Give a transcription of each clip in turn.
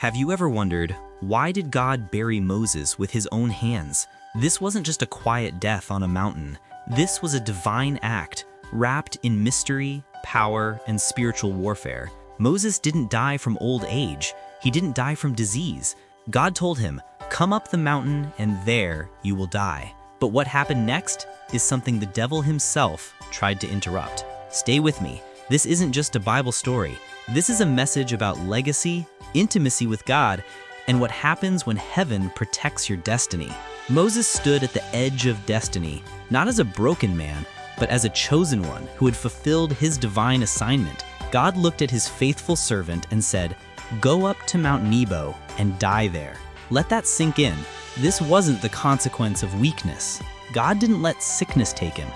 Have you ever wondered, why did God bury Moses with his own hands? This wasn't just a quiet death on a mountain. This was a divine act, wrapped in mystery, power, and spiritual warfare. Moses didn't die from old age. He didn't die from disease. God told him, "Come up the mountain, and there you will die." But what happened next is something the devil himself tried to interrupt. Stay with me. This isn't just a Bible story. This is a message about legacy, intimacy with God, and what happens when heaven protects your destiny. Moses stood at the edge of destiny, not as a broken man, but as a chosen one who had fulfilled his divine assignment. God looked at his faithful servant and said, "Go up to Mount Nebo and die there." Let that sink in. This wasn't the consequence of weakness. God didn't let sickness take him.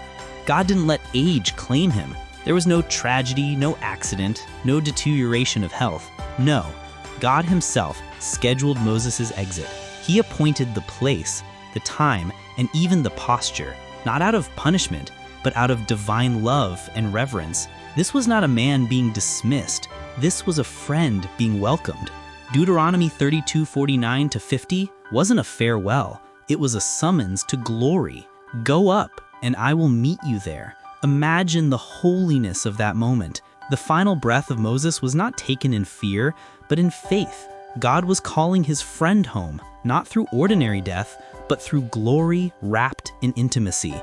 God didn't let age claim him. There was no tragedy, no accident, no deterioration of health. No, God himself scheduled Moses' exit. He appointed the place, the time, and even the posture, not out of punishment, but out of divine love and reverence. This was not a man being dismissed. This was a friend being welcomed. Deuteronomy 32:49-50 wasn't a farewell. It was a summons to glory. Go up, and I will meet you there. Imagine the holiness of that moment. The final breath of Moses was not taken in fear, but in faith. God was calling his friend home, not through ordinary death, but through glory wrapped in intimacy.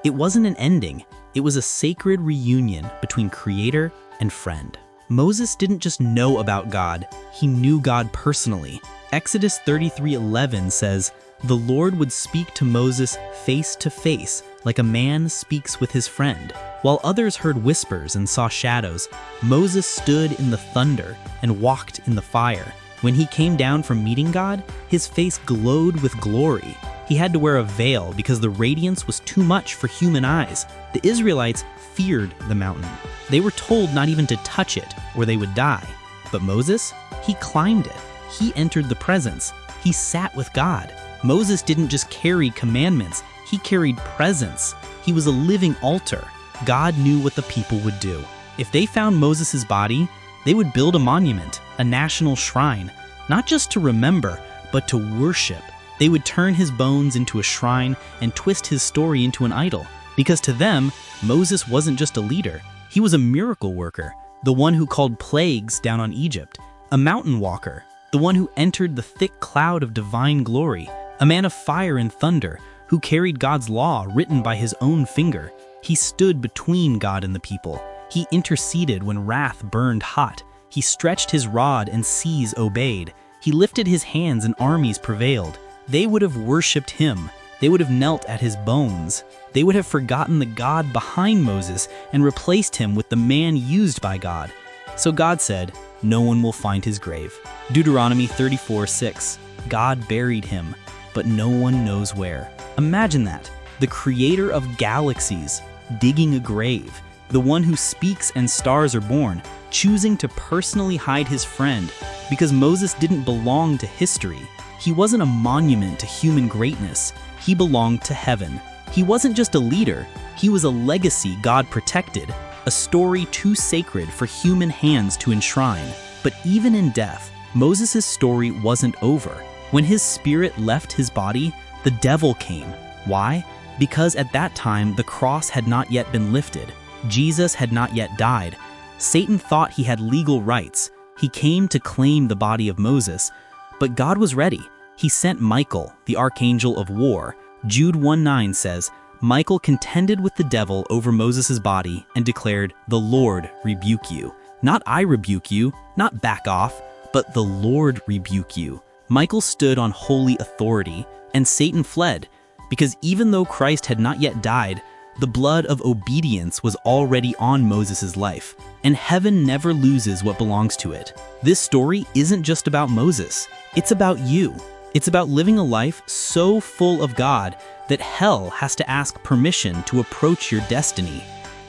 It wasn't an ending. It was a sacred reunion between creator and friend. Moses didn't just know about God, he knew God personally. Exodus 33:11 says, "The Lord would speak to Moses face to face, like a man speaks with his friend." While others heard whispers and saw shadows, Moses stood in the thunder and walked in the fire. When he came down from meeting God, his face glowed with glory. He had to wear a veil because the radiance was too much for human eyes. The Israelites feared the mountain. They were told not even to touch it or they would die. But Moses, he climbed it. He entered the presence. He sat with God. Moses didn't just carry commandments, he carried presence. He was a living altar. God knew what the people would do. If they found Moses' body, they would build a monument, a national shrine, not just to remember, but to worship. They would turn his bones into a shrine and twist his story into an idol. Because to them, Moses wasn't just a leader, he was a miracle worker, the one who called plagues down on Egypt, a mountain walker, the one who entered the thick cloud of divine glory, a man of fire and thunder who carried God's law written by his own finger. He stood between God and the people. He interceded when wrath burned hot. He stretched his rod and seas obeyed. He lifted his hands and armies prevailed. They would have worshipped him. They would have knelt at his bones. They would have forgotten the God behind Moses and replaced him with the man used by God. So God said, "No one will find his grave." Deuteronomy 34:6, God buried him, but no one knows where. Imagine that. The creator of galaxies digging a grave. The one who speaks and stars are born, choosing to personally hide his friend because Moses didn't belong to history. He wasn't a monument to human greatness. He belonged to heaven. He wasn't just a leader. He was a legacy God protected, a story too sacred for human hands to enshrine. But even in death, Moses' story wasn't over. When his spirit left his body, the devil came. Why? Because at that time, the cross had not yet been lifted. Jesus had not yet died. Satan thought he had legal rights. He came to claim the body of Moses. But God was ready. He sent Michael, the Archangel of war. Jude 1:9 says, "Michael contended with the devil over Moses' body and declared, 'The Lord rebuke you.' Not I rebuke you, not back off, but the Lord rebuke you." Michael stood on holy authority, and Satan fled, because even though Christ had not yet died, the blood of obedience was already on Moses' life, and heaven never loses what belongs to it. This story isn't just about Moses, it's about you. It's about living a life so full of God that hell has to ask permission to approach your destiny.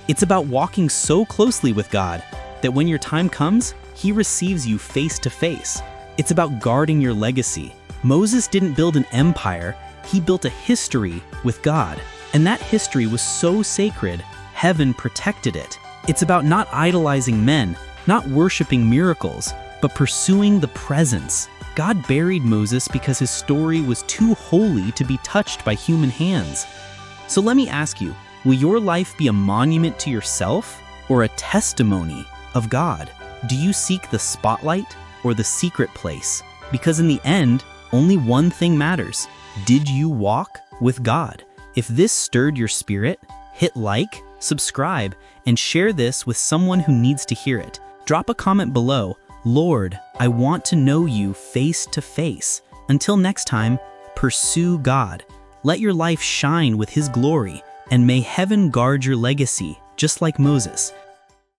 It's about walking so closely with God that when your time comes, he receives you face to face. It's about guarding your legacy. Moses didn't build an empire, he built a history with God. And that history was so sacred, heaven protected it. It's about not idolizing men, not worshiping miracles, but pursuing the presence. God buried Moses because his story was too holy to be touched by human hands. So let me ask you, will your life be a monument to yourself or a testimony of God? Do you seek the spotlight or the secret place? Because in the end, only one thing matters. Did you walk with God? If this stirred your spirit, hit like, subscribe, and share this with someone who needs to hear it. Drop a comment below. Lord, I want to know you face to face. Until next time, pursue God. Let your life shine with His glory, and may heaven guard your legacy, just like Moses.